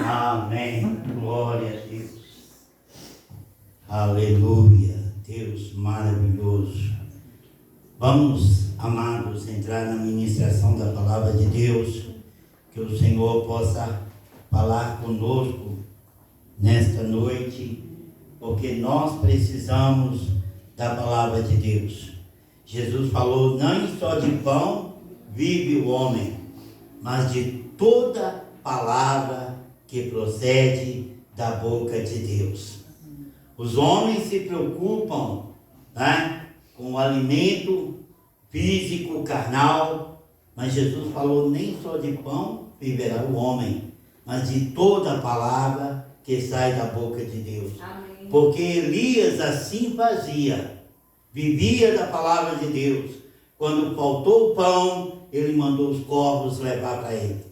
Amém. Glória a Deus. Aleluia. Deus maravilhoso. Vamos, amados, entrar na ministração da palavra de Deus. Que o Senhor possa falar conosco nesta noite, porque nós precisamos da palavra de Deus. Jesus falou: não só de pão vive o homem, mas de toda palavra que procede da boca de Deus. Os homens se preocupam, né, com o alimento físico, carnal, mas Jesus falou: nem só de pão viverá o homem, mas de toda a palavra que sai da boca de Deus. Amém. Porque Elias assim fazia, vivia da palavra de Deus. Quando faltou o pão, ele mandou os corvos levar para ele.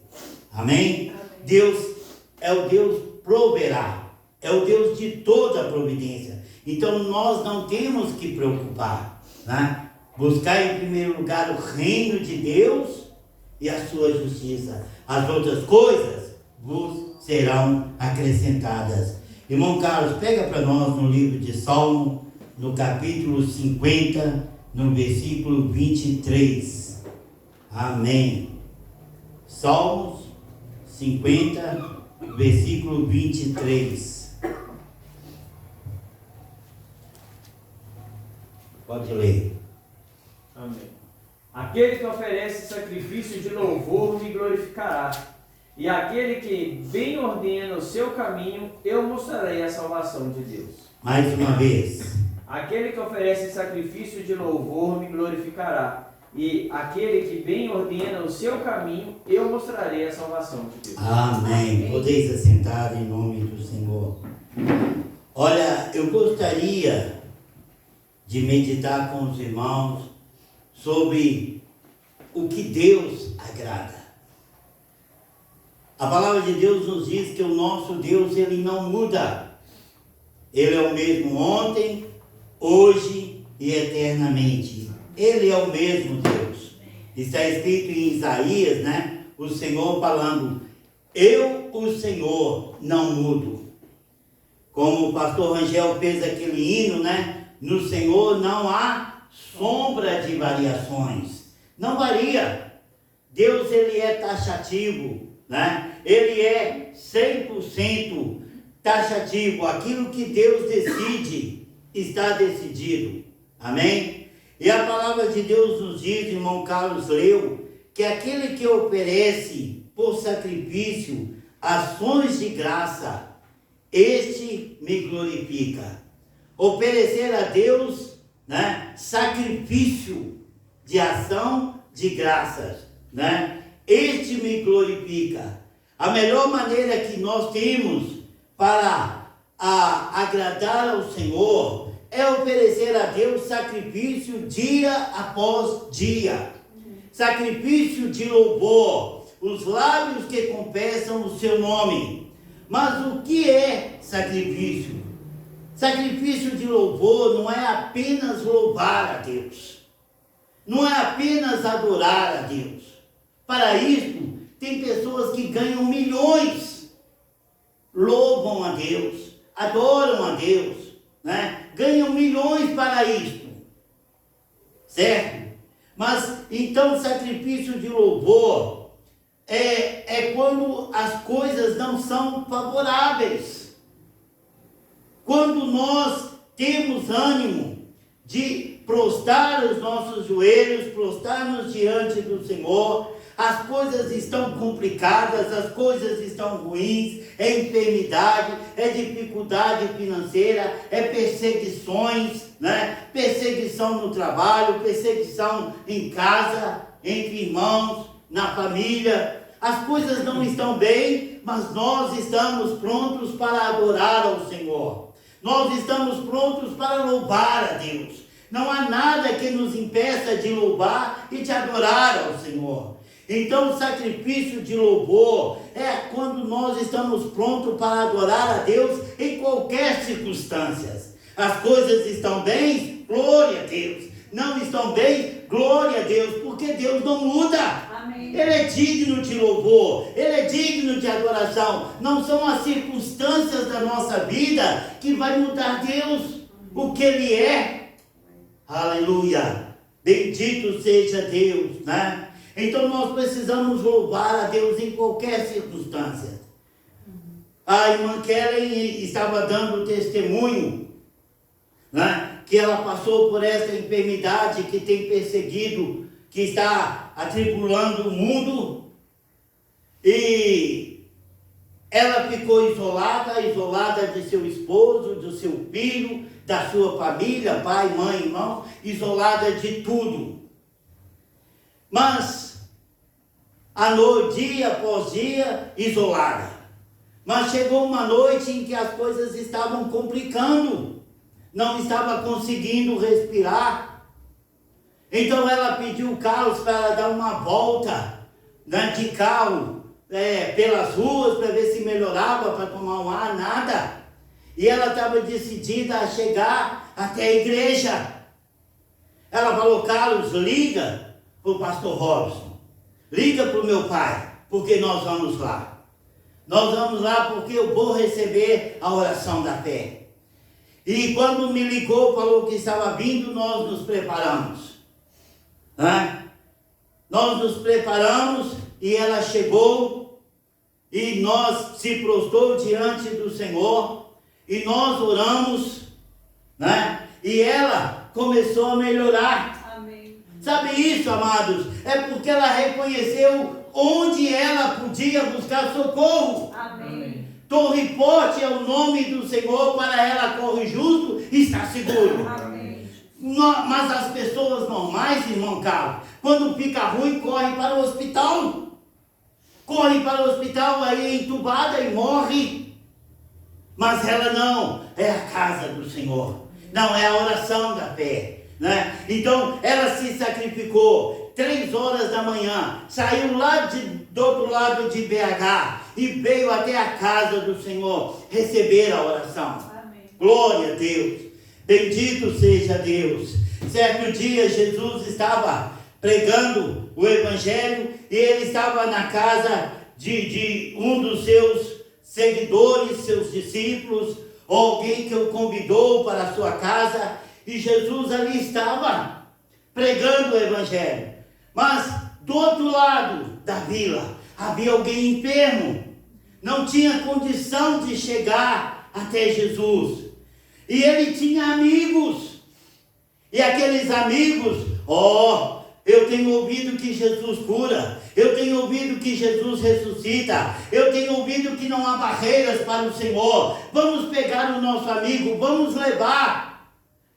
Amém? Amém? Deus é o Deus proverá, é o Deus de toda a providência. Então nós não temos que preocupar, né? Buscar em primeiro lugar o reino de Deus e a sua justiça. As outras coisas vos serão acrescentadas. Irmão Carlos, pega para nós no livro de Salmo, no capítulo 50, no versículo 23. Amém. Salmos 50, versículo 23. Pode ler. Amém. Aquele que oferece sacrifício de louvor me glorificará, e aquele que bem ordena o seu caminho, eu mostrarei a salvação de Deus. Mais uma vez. Aquele que oferece sacrifício de louvor me glorificará, e aquele que bem ordena o seu caminho, eu mostrarei a salvação de Deus. Amém. Podeis assentar em nome do Senhor. Olha, eu gostaria de meditar com os irmãos sobre o que Deus agrada. A palavra de Deus nos diz que o nosso Deus, ele não muda. Ele é o mesmo ontem, hoje e eternamente. Ele é o mesmo Deus. Está escrito em Isaías, né? O Senhor falando: eu, o Senhor, não mudo. Como o pastor Rangel fez aquele hino, né? No Senhor não há sombra de variações. Não varia. Deus, ele é taxativo, né? Ele é 100% taxativo. Aquilo que Deus decide, está decidido. Amém? E a palavra de Deus nos diz, irmão Carlos leu, que aquele que oferece por sacrifício ações de graça, este me glorifica. Oferecer a Deus, né, sacrifício de ação de graças, né? Este me glorifica. A melhor maneira que nós temos para agradar ao Senhor é oferecer a Deus sacrifício dia após dia. Sacrifício de louvor, os lábios que confessam o seu nome. Mas o que é sacrifício? Sacrifício de louvor não é apenas louvar a Deus. Não é apenas adorar a Deus. Para isso, tem pessoas que ganham milhões, louvam a Deus, adoram a Deus, né? Ganham milhões para isto, certo? Mas então sacrifício de louvor é quando as coisas não são favoráveis, quando nós temos ânimo de prostrar os nossos joelhos, prostrar-nos diante do Senhor. As coisas estão complicadas, as coisas estão ruins, é enfermidade, é dificuldade financeira, é perseguições, né? Perseguição no trabalho, perseguição em casa, entre irmãos, na família. As coisas não estão bem, mas nós estamos prontos para adorar ao Senhor. Nós estamos prontos para louvar a Deus. Não há nada que nos impeça de louvar e de adorar ao Senhor. Então o sacrifício de louvor é quando nós estamos prontos para adorar a Deus em qualquer circunstância. As coisas estão bem? Glória a Deus. não estão bem, glória a Deus, porque Deus não muda. Amém. Ele é digno de louvor, Ele é digno de adoração. Não são as circunstâncias da nossa vida que vai mudar Deus, o que Ele é. Aleluia, bendito seja Deus, né? Então nós precisamos louvar a Deus em qualquer circunstância. A irmã Kellen estava dando testemunho, né, que ela passou por essa enfermidade que tem perseguido, que está atribulando o mundo, e ela ficou isolada de seu esposo, do seu filho, da sua família, pai, mãe, irmão, isolada de tudo. Mas, dia após dia, isolada. Mas chegou uma noite em que as coisas estavam complicando, não estava conseguindo respirar. Então ela pediu o Carlos para ela dar uma volta, né, de carro, pelas ruas, para ver se melhorava, para tomar um ar, nada. E ela estava decidida a chegar até a igreja. Ela falou: Carlos, liga para o pastor Robson, liga para o meu pai, porque nós vamos lá. Nós vamos lá porque eu vou receber a oração da fé. E quando me ligou, falou que estava vindo, nós nos preparamos. Nós nos preparamos e ela chegou e nós se prostrou diante do Senhor e nós oramos, né? E ela começou a melhorar. Amém. Sabe isso, amados? É porque ela reconheceu onde ela podia buscar socorro. Amém. Torre forte é o nome do Senhor, para ela corre justo e está seguro. Amém. Mas as pessoas normais, irmão Carlos, quando fica ruim, correm para o hospital. Correm para o hospital, aí é entubada e morre. Mas ela não, é a casa do Senhor. Não, é a oração da fé, né? Então, ela se sacrificou 3 horas da manhã, saiu lá do outro lado de BH e veio até a casa do Senhor receber a oração. Amém. Glória a Deus, bendito seja Deus. Certo dia Jesus estava pregando o Evangelho e ele estava na casa de um dos seus seguidores, seus discípulos, ou alguém que o convidou para a sua casa, e Jesus ali estava pregando o Evangelho. Mas do outro lado da vila havia alguém enfermo, não tinha condição de chegar até Jesus, e ele tinha amigos, e aqueles amigos, eu tenho ouvido que Jesus cura, eu tenho ouvido que Jesus ressuscita, eu tenho ouvido que não há barreiras para o Senhor. Vamos pegar o nosso amigo, vamos levar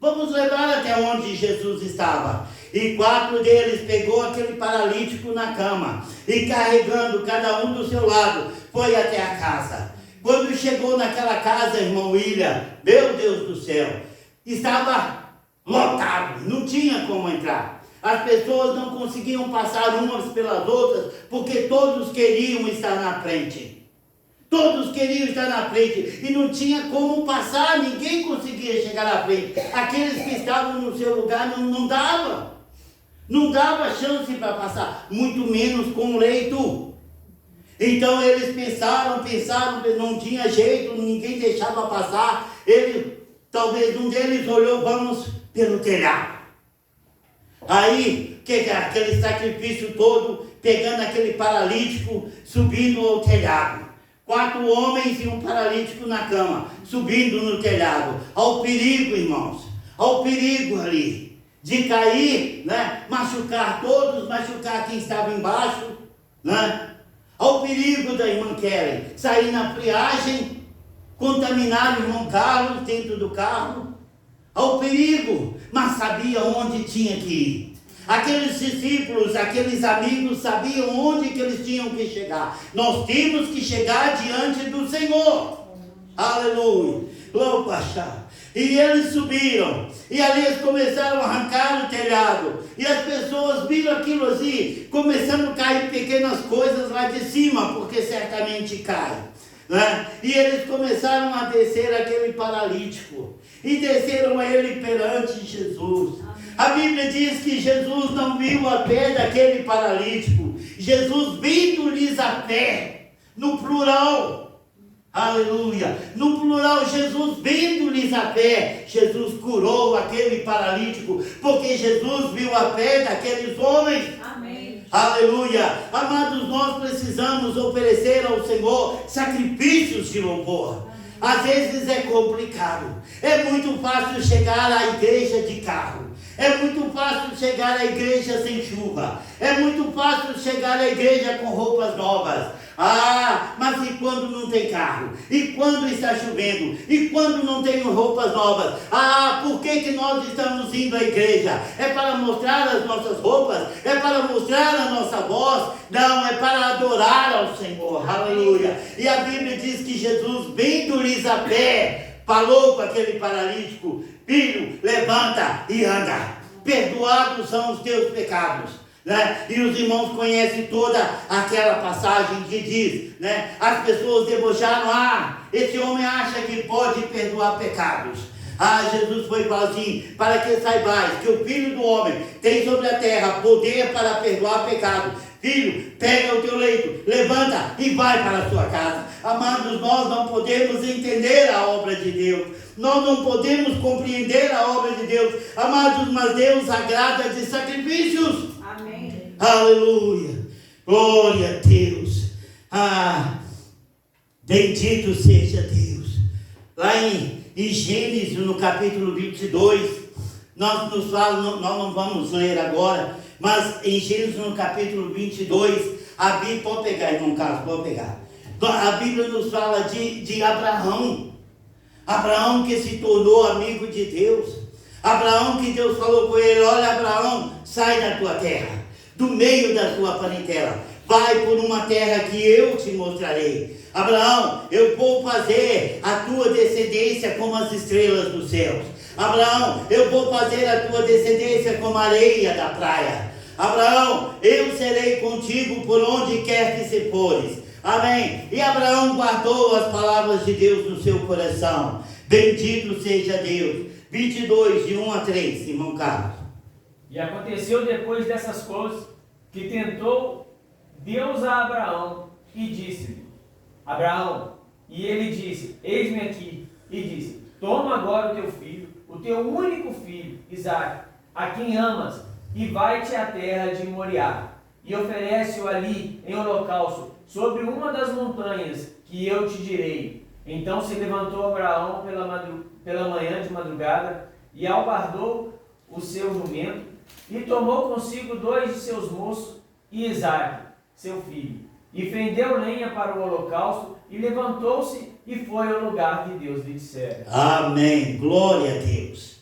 até onde Jesus estava. E 4 deles pegou aquele paralítico na cama e carregando cada um do seu lado, foi até a casa. Quando chegou naquela casa, irmão William, meu Deus do céu, estava lotado, não tinha como entrar. As pessoas não conseguiam passar umas pelas outras, porque todos queriam estar na frente. Todos queriam estar na frente e não tinha como passar, ninguém conseguia chegar na frente. Aqueles que estavam no seu lugar não dava. Não dava chance para passar, muito menos com leito. Então eles pensaram, não tinha jeito, ninguém deixava passar. Talvez um deles olhou, vamos pelo telhado. Aí, aquele sacrifício todo, pegando aquele paralítico, subindo ao telhado. 4 homens e um paralítico na cama, subindo no telhado. Ao perigo, irmãos, ao perigo ali, de cair, né? Machucar todos, machucar quem estava embaixo, né? Ao perigo da irmã Kellen sair na friagem, contaminar o irmão Carlos dentro do carro. Ao perigo, mas sabia onde tinha que ir. Aqueles discípulos, aqueles amigos sabiam onde que eles tinham que chegar. Nós temos que chegar diante do Senhor. Aleluia. E eles subiram. E ali eles começaram a arrancar o telhado. E as pessoas viram aquilo assim, começando a cair pequenas coisas lá de cima, porque certamente cai. né? E eles começaram a descer aquele paralítico, e desceram ele perante Jesus. A Bíblia diz que Jesus não viu a pé daquele paralítico, Jesus vindo-lhes a pé, no plural, aleluia, no plural, Jesus vindo-lhes a pé, Jesus curou aquele paralítico, porque Jesus viu a pé daqueles homens. Amém. Aleluia. Amados, nós precisamos oferecer ao Senhor sacrifícios de louvor. Às vezes é complicado, é muito fácil chegar à igreja de carro, é muito fácil chegar à igreja sem chuva, é muito fácil chegar à igreja com roupas novas. Mas e quando não tem carro? E quando está chovendo? E quando não tem roupas novas? Por que nós estamos indo à igreja? É para mostrar as nossas roupas? É para mostrar a nossa voz? Não, é para adorar ao Senhor. Aleluia. E a Bíblia diz que Jesus, vindo-lhes a pé, falou com aquele paralítico: filho, levanta e anda. Perdoados são os teus pecados. Né? E os irmãos conhecem toda aquela passagem que diz, né? As pessoas debocharam: esse homem acha que pode perdoar pecados. Jesus foi e falou assim: para que saibais que o Filho do Homem tem sobre a terra poder para perdoar pecado. Filho, pega o teu leito, levanta e vai para a sua casa. Amados, nós não podemos entender a obra de Deus, nós não podemos compreender a obra de Deus, amados, mas Deus agrada de sacrifícios. Amém. Aleluia, glória a Deus. Bendito seja Deus. Lá em Gênesis, no capítulo 22, nós não vamos ler agora, mas em Gênesis, no capítulo 22, a Bíblia, pode pegar, irmão Carlos, pode pegar. A Bíblia nos fala de Abraão. Abraão que se tornou amigo de Deus. Abraão que Deus falou com ele: olha, Abraão, sai da tua terra, do meio da tua parentela, vai por uma terra que eu te mostrarei. Abraão, eu vou fazer a tua descendência como as estrelas dos céus. Abraão, eu vou fazer a tua descendência como a areia da praia. Abraão, eu serei contigo por onde quer que se fores. Amém. E Abraão guardou as palavras de Deus no seu coração. Bendito seja Deus. 22, de 1 a 3, irmão Carlos. E aconteceu depois dessas coisas que tentou Deus a Abraão e disse-lhe: Abraão, e ele disse: eis-me aqui. E disse: toma agora o teu filho, o teu único filho, Isaque, a quem amas, e vai-te à terra de Moriá, e oferece-o ali em holocausto, sobre uma das montanhas que eu te direi. Então se levantou Abraão pela manhã de madrugada, e albardou o seu jumento, e tomou consigo 2 de seus moços, e Isaque, seu filho, e fendeu lenha para o holocausto, e levantou-se e foi ao lugar que Deus lhe dissera. Amém, glória a Deus.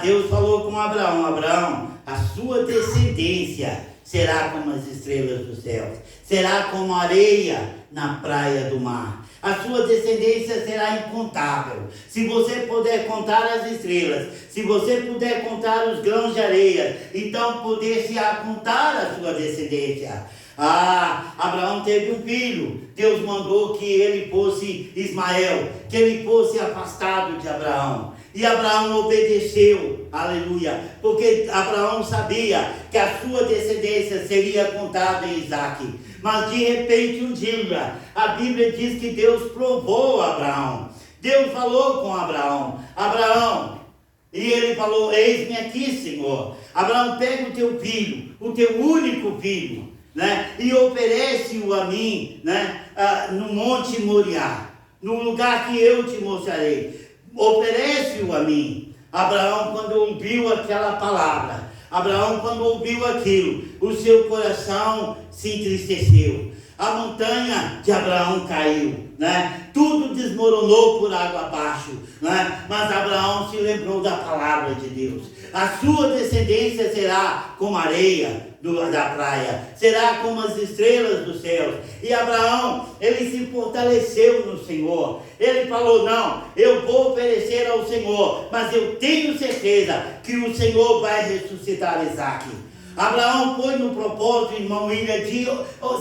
Deus falou com Abraão: Abraão, a sua descendência será como as estrelas dos céus, será como a areia na praia do mar. A sua descendência será incontável. Se você puder contar as estrelas, se você puder contar os grãos de areia, então poder-se-á contar a sua descendência. Abraão teve um filho. Deus mandou que ele fosse Ismael, que ele fosse afastado de Abraão. E Abraão obedeceu, aleluia, porque Abraão sabia que a sua descendência seria contada em Isaque. Mas de repente um dia, a Bíblia diz que Deus provou Abraão. Deus falou com Abraão: Abraão, e ele falou: eis-me aqui, Senhor. Abraão, pega o teu filho, o teu único filho, né, e oferece-o a mim, né, no Monte Moriá, no lugar que eu te mostrarei. Oferece-o a mim. Abraão, quando ouviu aquela palavra, Abraão, quando ouviu aquilo, o seu coração se entristeceu. A montanha de Abraão caiu, né? Tudo desmoronou por água abaixo, né? Mas Abraão se lembrou da palavra de Deus. A sua descendência será como a areia da praia, será como as estrelas dos céus. E Abraão, ele se fortaleceu no Senhor. Ele falou: não, eu vou oferecer ao Senhor, mas eu tenho certeza que o Senhor vai ressuscitar Isaque. Abraão foi no propósito, irmão William, de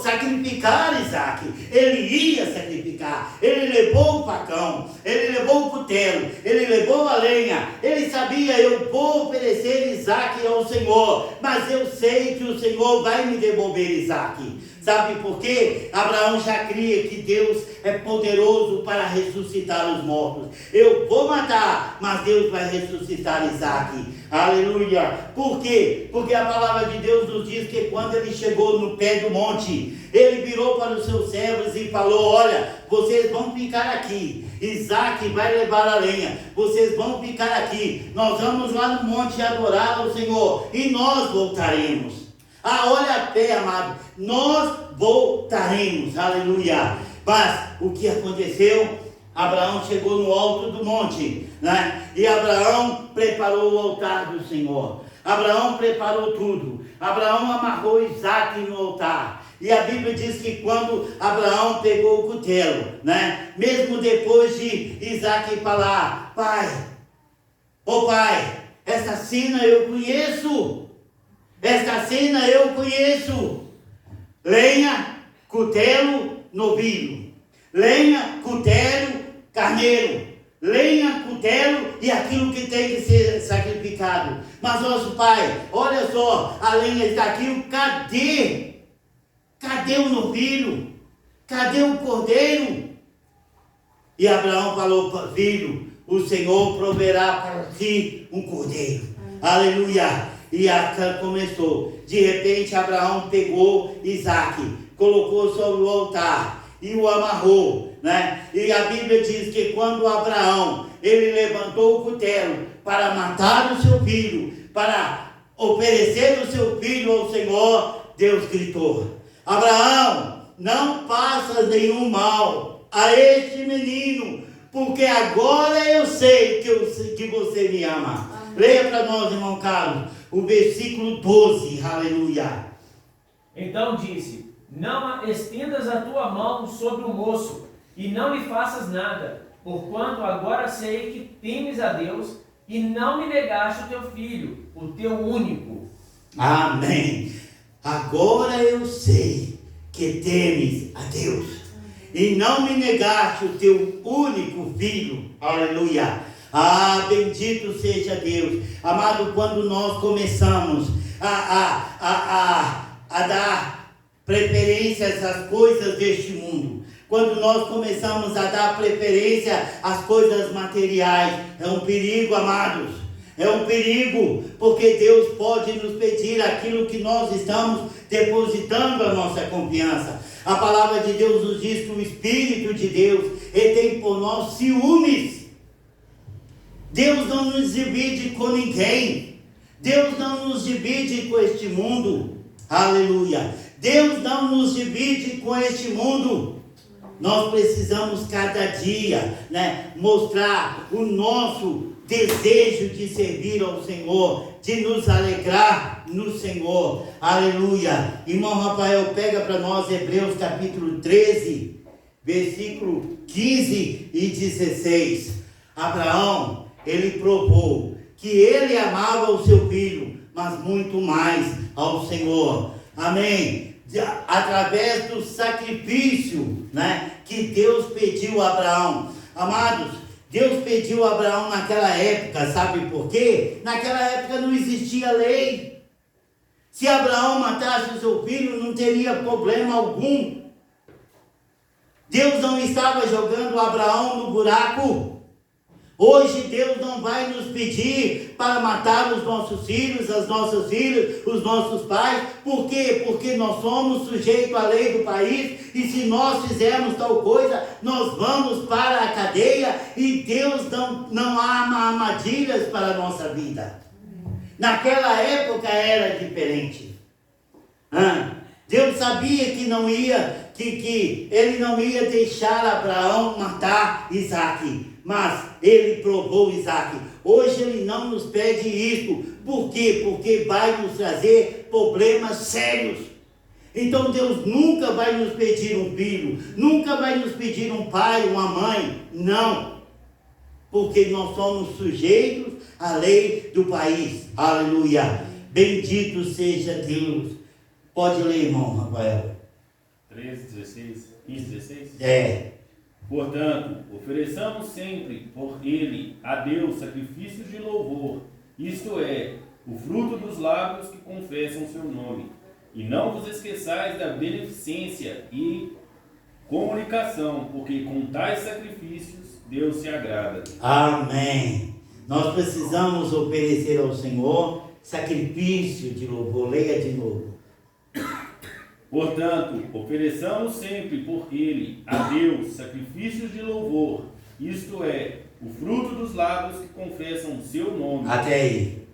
sacrificar Isaac. Ele ia sacrificar. Ele levou o facão, ele levou o cutelo, ele levou a lenha. Ele sabia, eu vou oferecer Isaac ao Senhor, mas eu sei que o Senhor vai me devolver Isaac. Sabe por quê? Abraão já cria que Deus é poderoso para ressuscitar os mortos. Eu vou matar, mas Deus vai ressuscitar Isaac. Aleluia. Por quê? Porque a palavra de Deus nos diz que quando ele chegou no pé do monte, ele virou para os seus servos e falou: olha, vocês vão ficar aqui. Isaac vai levar a lenha. Vocês vão ficar aqui. Nós vamos lá no monte adorar ao Senhor e nós voltaremos. Olha a fé, amado. Nós voltaremos. Aleluia. Mas o que aconteceu? Abraão chegou no alto do monte, né? E Abraão preparou o altar do Senhor. Abraão preparou tudo. Abraão amarrou Isaac no altar. E a Bíblia diz que quando Abraão pegou o cutelo, né? Mesmo depois de Isaac falar: pai, pai, essa cena eu conheço. Esta cena eu conheço. Lenha, cutelo, novilho. Lenha, cutelo, carneiro. Lenha, cutelo e aquilo que tem que ser sacrificado. Mas nosso pai, olha só, a lenha está aqui. Cadê? Cadê o novilho? Cadê o cordeiro? E Abraão falou: filho, o Senhor proverá para ti um cordeiro. Aleluia. E começou. De repente Abraão pegou Isaac, colocou sobre o altar e o amarrou, né? E a Bíblia diz que quando Abraão, ele levantou o cutelo para matar o seu filho, para oferecer o seu filho ao Senhor, Deus gritou: Abraão, não faças nenhum mal a este menino, porque agora eu sei que você me ama. Amém. Leia para nós, irmão Carlos, o versículo 12, aleluia. Então disse: não estendas a tua mão sobre o moço, e não lhe faças nada, porquanto agora sei que temes a Deus, e não me negaste o teu filho, o teu único. Amém. Agora eu sei que temes a Deus, e não me negaste o teu único filho, aleluia. Bendito seja Deus. Amado, quando nós começamos a dar preferências às coisas deste mundo, quando nós começamos a dar preferência às coisas materiais, é um perigo, amados. É um perigo, porque Deus pode nos pedir aquilo que nós estamos depositando a nossa confiança. A palavra de Deus nos diz que o Espírito de Deus, ele tem por nós ciúmes. Deus não nos divide com ninguém. Deus não nos divide com este mundo. Aleluia. Deus não nos divide com este mundo. Nós precisamos cada dia, né, mostrar o nosso desejo de servir ao Senhor, de nos alegrar no Senhor. Aleluia. Irmão Rafael, pega para nós Hebreus capítulo 13, versículo 15 e 16. Abraão, ele provou que ele amava o seu filho, mas muito mais ao Senhor. Amém. Através do sacrifício, né, que Deus pediu a Abraão. Amados, Deus pediu a Abraão naquela época, sabe por quê? Naquela época não existia lei. Se Abraão matasse o seu filho, não teria problema algum. Deus não estava jogando Abraão no buraco. Hoje Deus não vai nos pedir para matar os nossos filhos, as nossas filhas, os nossos pais. Por quê? Porque nós somos sujeitos à lei do país, e se nós fizermos tal coisa, nós vamos para a cadeia, e Deus não há armadilhas para a nossa vida. Naquela época era diferente. Deus sabia que não ia, que ele não ia deixar Abraão matar Isaac. Mas ele provou Isaac. Hoje ele não nos pede isso. Por quê? Porque vai nos trazer problemas sérios. Então Deus nunca vai nos pedir um filho, nunca vai nos pedir um pai, uma mãe. Não. Porque nós somos sujeitos à lei do país. Aleluia. Bendito seja Deus. Pode ler, irmão Rafael. 13, 16, 15, 16? É. Portanto, ofereçamos sempre por ele a Deus sacrifícios de louvor, isto é, o fruto dos lábios que confessam seu nome. E não vos esqueçais da beneficência e comunicação, porque com tais sacrifícios Deus se agrada. Amém. Nós precisamos oferecer ao Senhor sacrifício de louvor. Leia de novo. Portanto, ofereçamos sempre por ele a Deus sacrifícios de louvor, isto é, o fruto dos lábios que confessam seu nome. Até aí.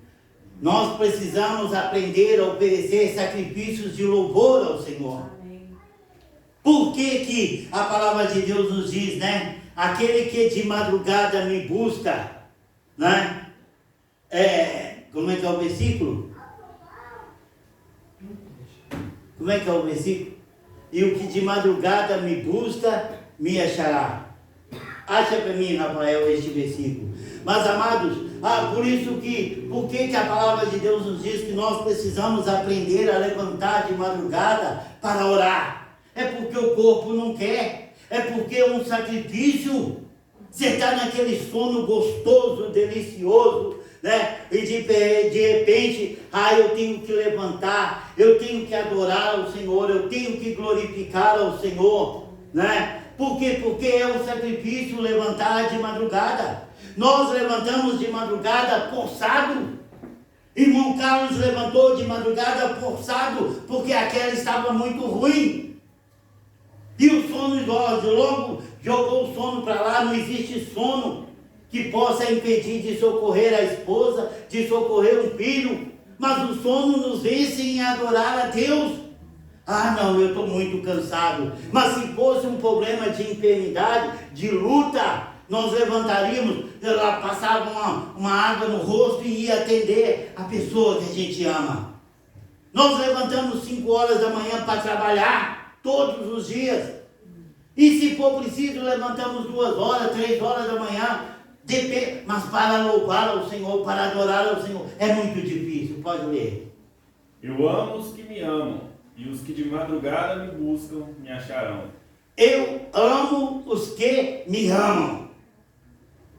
Nós precisamos aprender a oferecer sacrifícios de louvor ao Senhor. Por que que a palavra de Deus nos diz, né? Aquele que de madrugada me busca, né? Como é que é o versículo? Como é que é o versículo? E o que de madrugada me busca, me achará. Acha para mim, Rafael, este versículo. Mas, amados, por que a palavra de Deus nos diz que nós precisamos aprender a levantar de madrugada para orar? É porque o corpo não quer. É porque é um sacrifício. Você está naquele sono gostoso, delicioso, né? E de repente, eu tenho que levantar, eu tenho que adorar ao Senhor, eu tenho que glorificar ao Senhor, né? Por quê? Porque é um sacrifício levantar de madrugada. Nós levantamos de madrugada forçado. Irmão Carlos levantou de madrugada forçado, porque aquela estava muito ruim. E o sono logo jogou o sono para lá. Não existe sono que possa impedir de socorrer a esposa, de socorrer um filho. Mas o sono nos vence em adorar a Deus. Não, eu estou muito cansado. Mas se fosse um problema de enfermidade, de luta, nós levantaríamos, ela passava uma água no rosto e ia atender a pessoa que a gente ama. Nós levantamos 5 horas da manhã para trabalhar, todos os dias. E se for preciso, levantamos 2 horas, 3 horas da manhã. Mas para louvar ao Senhor, para adorar ao Senhor, é muito difícil. Pode ler. Eu amo os que me amam, e os que de madrugada me buscam, me acharão. Eu amo os que me amam.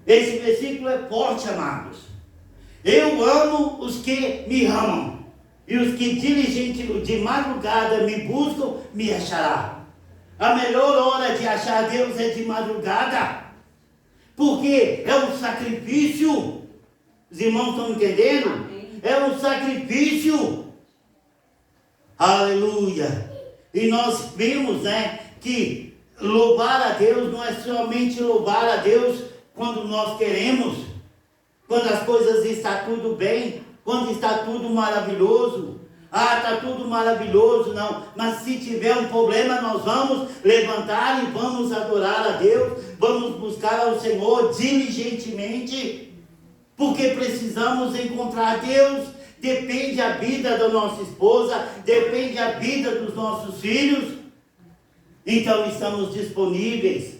Esse versículo é forte, amados. Eu amo os que me amam, e os que diligentemente de madrugada me buscam, me achará. A melhor hora de achar Deus é de madrugada, porque é um sacrifício. Os irmãos estão entendendo? Amém. É um sacrifício. Aleluia. E nós vimos, né, que louvar a Deus não é somente louvar a Deus quando nós queremos, quando as coisas estão tudo bem, quando está tudo maravilhoso. Está tudo maravilhoso, não. Mas se tiver um problema, nós vamos levantar e vamos adorar a Deus, vamos buscar ao Senhor diligentemente, porque precisamos encontrar Deus. Depende a vida da nossa esposa, depende a vida dos nossos filhos. Então estamos disponíveis,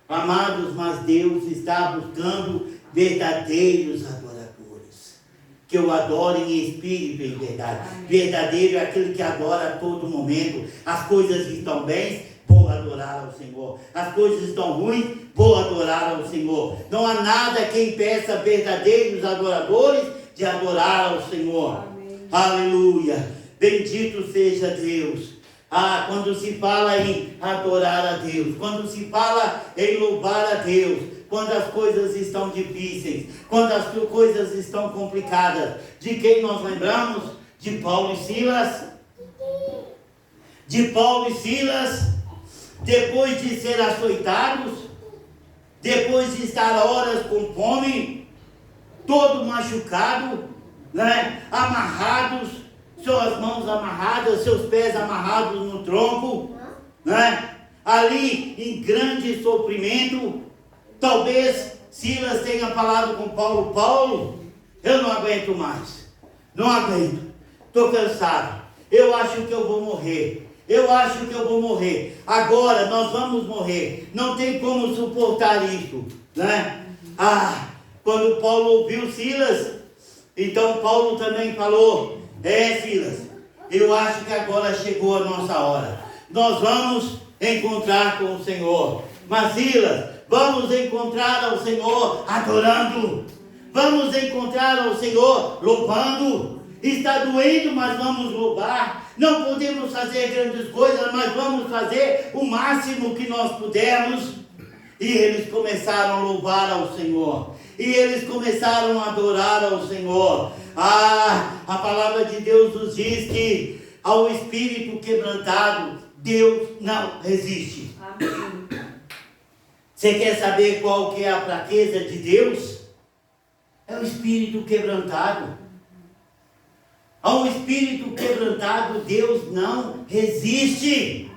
amados, mas Deus está buscando verdadeiros adoradores. Que eu adoro em espírito e em verdade. Amém. Verdadeiro é aquele que adora a todo momento. As coisas estão bem, vou adorar ao Senhor. As coisas estão ruins, vou adorar ao Senhor. Não há nada que impeça verdadeiros adoradores de adorar ao Senhor. Amém. Aleluia. Bendito seja Deus. Quando se fala em adorar a Deus, quando se fala em louvar a Deus, quando as coisas estão difíceis, quando as coisas estão complicadas, de quem nós lembramos? De Paulo e Silas. De Paulo e Silas, depois de ser açoitados, depois de estar horas com fome, todo machucado, né? Amarrados, suas mãos amarradas, seus pés amarrados no tronco, né? Ali em grande sofrimento. Talvez Silas tenha falado com Paulo: Paulo, eu não aguento mais, não aguento, estou cansado, eu acho que eu vou morrer, agora nós vamos morrer, não tem como suportar isso, né? Quando Paulo ouviu Silas, então Paulo também falou: Silas, eu acho que agora chegou a nossa hora. Nós vamos encontrar com o Senhor. Mas Silas, vamos encontrar ao Senhor adorando. Vamos encontrar ao Senhor louvando. Está doendo, mas vamos louvar. Não podemos fazer grandes coisas, mas vamos fazer o máximo que nós pudermos. E eles começaram a louvar ao Senhor. E eles começaram a adorar ao Senhor. A palavra de Deus nos diz que ao espírito quebrantado, Deus não resiste. Amém. Você quer saber qual que é a fraqueza de Deus? É o espírito quebrantado. Ao espírito quebrantado, Deus não resiste.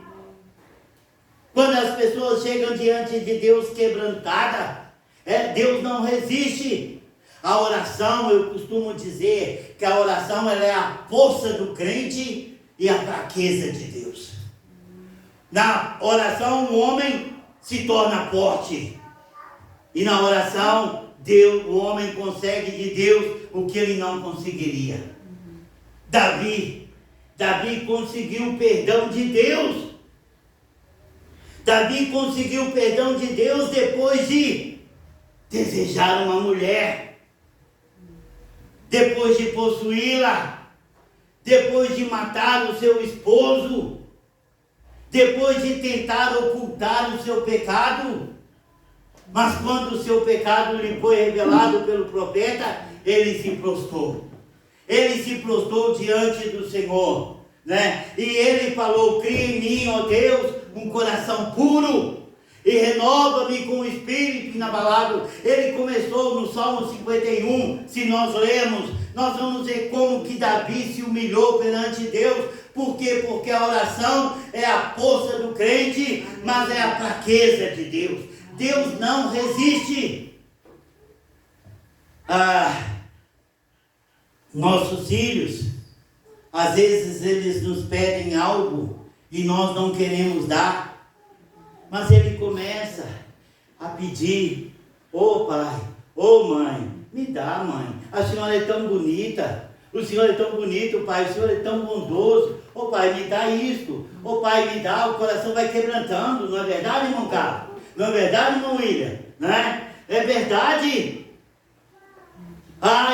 Quando as pessoas chegam diante de Deus quebrantada, Deus não resiste. A oração, eu costumo dizer que a oração ela é a força do crente e a fraqueza de Deus. Na oração, o homem se torna forte. E na oração, o homem consegue de Deus o que ele não conseguiria. Davi conseguiu o perdão de Deus. Davi conseguiu o perdão de Deus depois de desejar uma mulher, depois de possuí-la, depois de matar o seu esposo, depois de tentar ocultar o seu pecado. Mas quando o seu pecado lhe foi revelado pelo profeta, ele se prostrou. Ele se prostrou diante do Senhor, né? E ele falou: cria em mim, ó Deus, um coração puro e renova-me com o espírito inabalável. Ele começou no Salmo 51, se nós lermos, nós vamos ver como que Davi se humilhou perante Deus. Por quê? Porque a oração é a força do crente, mas é a fraqueza de Deus. Deus não resiste. Nossos filhos, às vezes eles nos pedem algo e nós não queremos dar, mas ele começa a pedir: ô pai, ô mãe, me dá, mãe, a senhora é tão bonita, o senhor é tão bonito, pai, o senhor é tão bondoso, ô pai, me dá isto, ô pai, me dá. O coração vai quebrantando, não é verdade, irmão Carlos? Não é verdade, irmão William? Né? É verdade.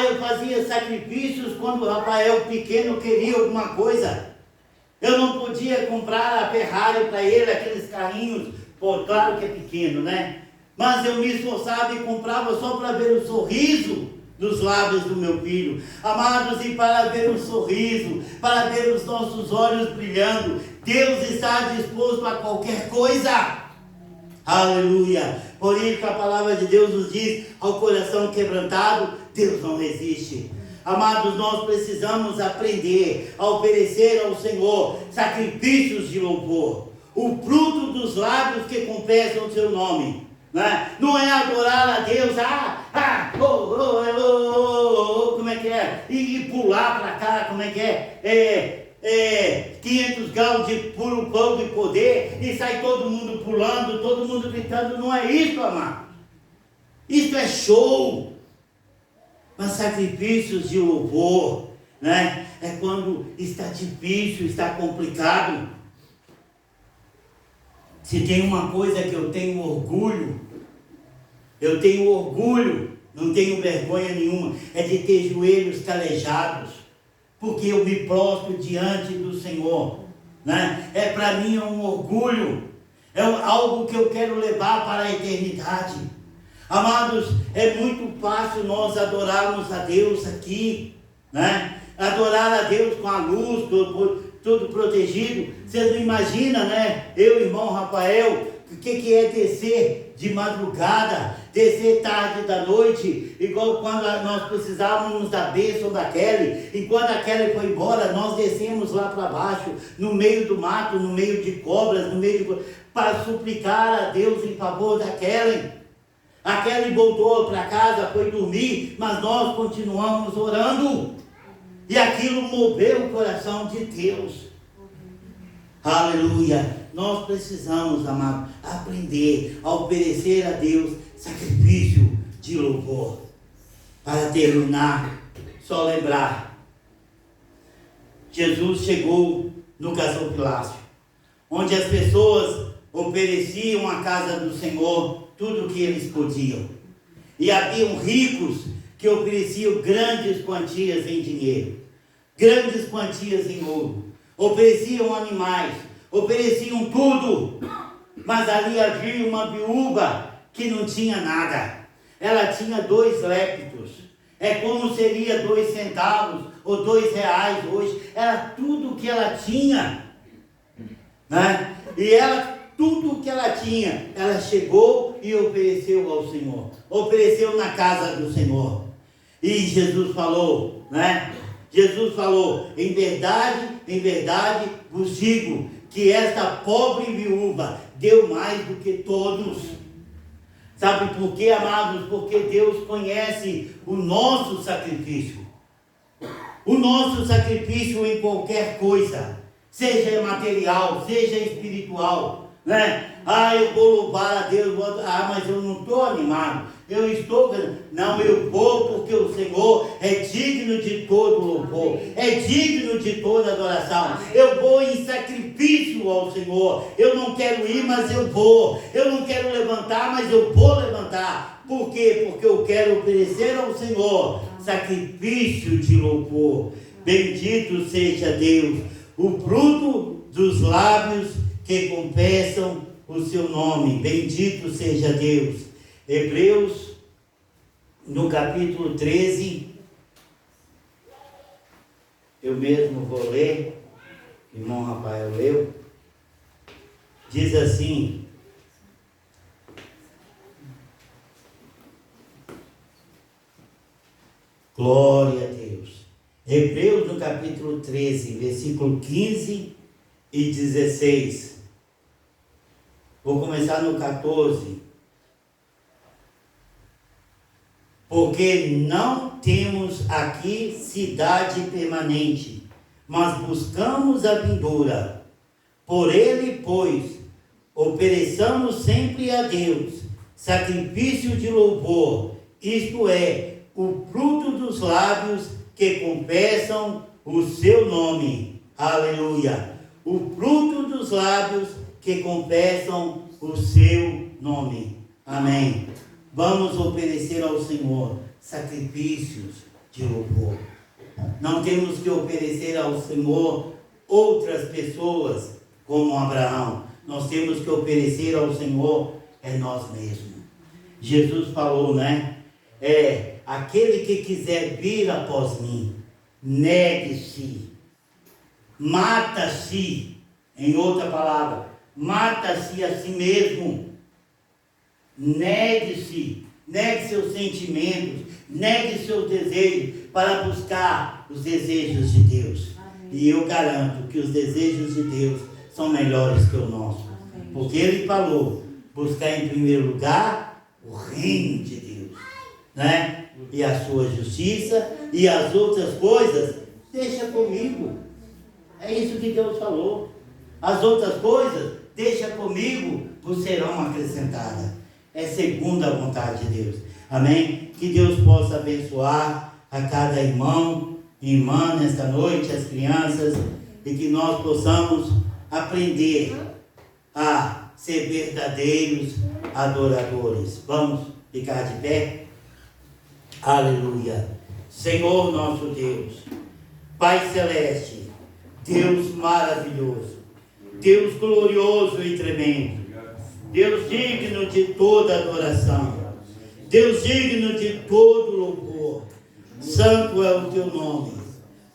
Eu fazia sacrifícios quando o Rafael pequeno queria alguma coisa. Eu não podia comprar a Ferrari para ele, aqueles carrinhos, claro que é pequeno, né? Mas eu me esforçava e comprava só para ver o sorriso dos lábios do meu filho. Amados, e para ver o sorriso, para ver os nossos olhos brilhando, Deus está disposto a qualquer coisa. Aleluia! Por isso a palavra de Deus nos diz: ao coração quebrantado, Deus não resiste. Amados, nós precisamos aprender a oferecer ao Senhor sacrifícios de louvor, o fruto dos lábios que confessam o seu nome, né? Não é adorar a Deus, como é que é? E pular para cá, como é que é? 500 graus de puro fogo e poder, e sai todo mundo pulando, todo mundo gritando. Não é isso, amado. Isso é show. Mas sacrifícios de louvor, né? É quando está difícil, está complicado. Se tem uma coisa que eu tenho orgulho, não tenho vergonha nenhuma, é de ter joelhos calejados, porque eu me prostro diante do Senhor, né? Para mim é um orgulho, é algo que eu quero levar para a eternidade. Amados, é muito fácil nós adorarmos a Deus aqui, né? Adorar a Deus com a luz, tudo protegido. Vocês não imaginam, né? Eu, irmão Rafael, o que é descer de madrugada, descer tarde da noite, igual quando nós precisávamos da bênção da Kelly. Enquanto a Kelly foi embora, nós descemos lá para baixo, no meio do mato, no meio de cobras, para suplicar a Deus em favor da Kelly. A Kelly voltou para casa, foi dormir, mas nós continuamos orando. E aquilo moveu o coração de Deus. Aleluia. Nós precisamos, amado, aprender a oferecer a Deus sacrifício de louvor. Para terminar, só lembrar. Jesus chegou no gasofilácio, onde as pessoas ofereciam à casa do Senhor tudo o que eles podiam. E haviam ricos que ofereciam grandes quantias em dinheiro, grandes quantias em ouro, ofereciam animais, ofereciam tudo. Mas ali havia uma viúva que não tinha nada. Ela tinha 2 lépitos. É como seria 2 centavos ou 2 reais hoje. Era tudo o que ela tinha, né? E ela, tudo o que ela tinha, ela chegou e ofereceu ao Senhor. Ofereceu na casa do Senhor. E Jesus falou, né? Jesus falou: em verdade vos digo que esta pobre viúva deu mais do que todos. Sabe por quê, amados? Porque Deus conhece o nosso sacrifício. O nosso sacrifício em qualquer coisa, seja material, seja espiritual, né? Eu vou louvar a Deus, mas eu não estou animado. Não, eu vou porque o Senhor é digno de todo louvor, é digno de toda adoração. Eu vou em sacrifício ao Senhor. Eu não quero ir, mas eu vou. Eu não quero levantar, mas eu vou levantar. Por quê? Porque eu quero oferecer ao Senhor sacrifício de louvor. Bendito seja Deus, o fruto dos lábios que confessam o seu nome. Bendito seja Deus. Hebreus, no capítulo 13, eu mesmo vou ler, irmão Rafael leu, diz assim: glória a Deus. Hebreus, no capítulo 13, versículo 15 e 16. Vou começar no 14. Porque não temos aqui cidade permanente, mas buscamos a vindoura. Por ele, pois, ofereçamos sempre a Deus sacrifício de louvor, isto é, o fruto dos lábios que confessam o seu nome. Aleluia! O fruto dos lábios que confessam o seu nome. Amém. Vamos oferecer ao Senhor sacrifícios de louvor. Não temos que oferecer ao Senhor outras pessoas como Abraão. Nós temos que oferecer ao Senhor nós mesmos. Jesus falou, né? Aquele que quiser vir após mim, negue-se, mata-se. Em outra palavra, mata-se a si mesmo. Negue-se, negue seus sentimentos, negue seus desejos para buscar os desejos de Deus. Amém. E eu garanto que os desejos de Deus são melhores que o nosso. Amém. Porque Ele falou, buscar em primeiro lugar o reino de Deus, né? E a sua justiça e as outras coisas, deixa comigo. É isso que Deus falou. As outras coisas, deixa comigo, vos serão acrescentadas. É segundo a vontade de Deus. Amém? Que Deus possa abençoar a cada irmão e irmã nesta noite, as crianças, e que nós possamos aprender a ser verdadeiros adoradores. Vamos ficar de pé? Aleluia. Senhor nosso Deus, Pai Celeste, Deus maravilhoso, Deus glorioso e tremendo, Deus digno de toda adoração, Deus digno de todo louvor, santo é o teu nome.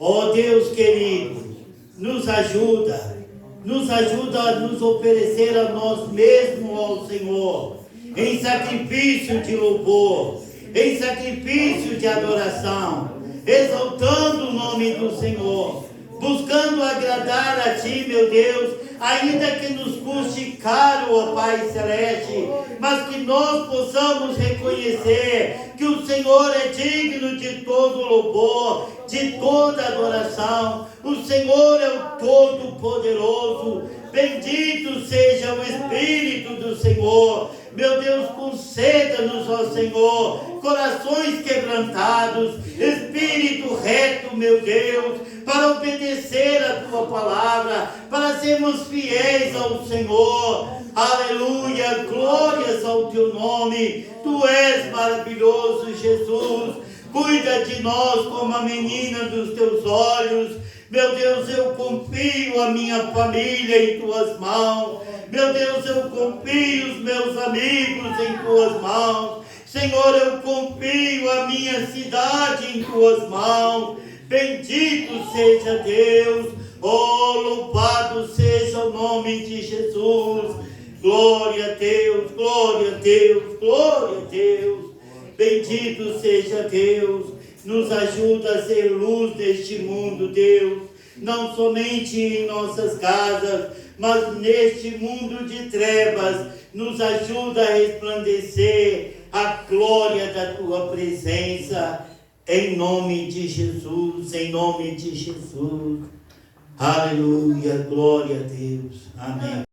Ó Deus querido, nos ajuda a nos oferecer a nós mesmos ao Senhor, em sacrifício de louvor, em sacrifício de adoração, exaltando o nome do Senhor, buscando agradar a Ti, meu Deus, ainda que nos custe caro, ó Pai Celeste, mas que nós possamos reconhecer que o Senhor é digno de todo louvor, de toda adoração. O Senhor é o Todo-Poderoso. Bendito seja o Espírito do Senhor. Meu Deus, conceda-nos, ó Senhor, corações quebrantados, espírito reto, meu Deus, para obedecer a tua palavra, para sermos fiéis ao Senhor. Aleluia, glórias ao teu nome. Tu és maravilhoso, Jesus. Cuida de nós como a menina dos teus olhos. Meu Deus, eu confio a minha família em tuas mãos. Meu Deus, eu confio os meus amigos em tuas mãos. Senhor, eu confio a minha cidade em tuas mãos. Bendito seja Deus. Oh, louvado seja o nome de Jesus. Glória a Deus, glória a Deus, glória a Deus. Bendito seja Deus. Nos ajuda a ser luz neste mundo, Deus. Não somente em nossas casas, mas neste mundo de trevas. Nos ajuda a resplandecer a glória da tua presença. Em nome de Jesus, em nome de Jesus. Aleluia, glória a Deus. Amém.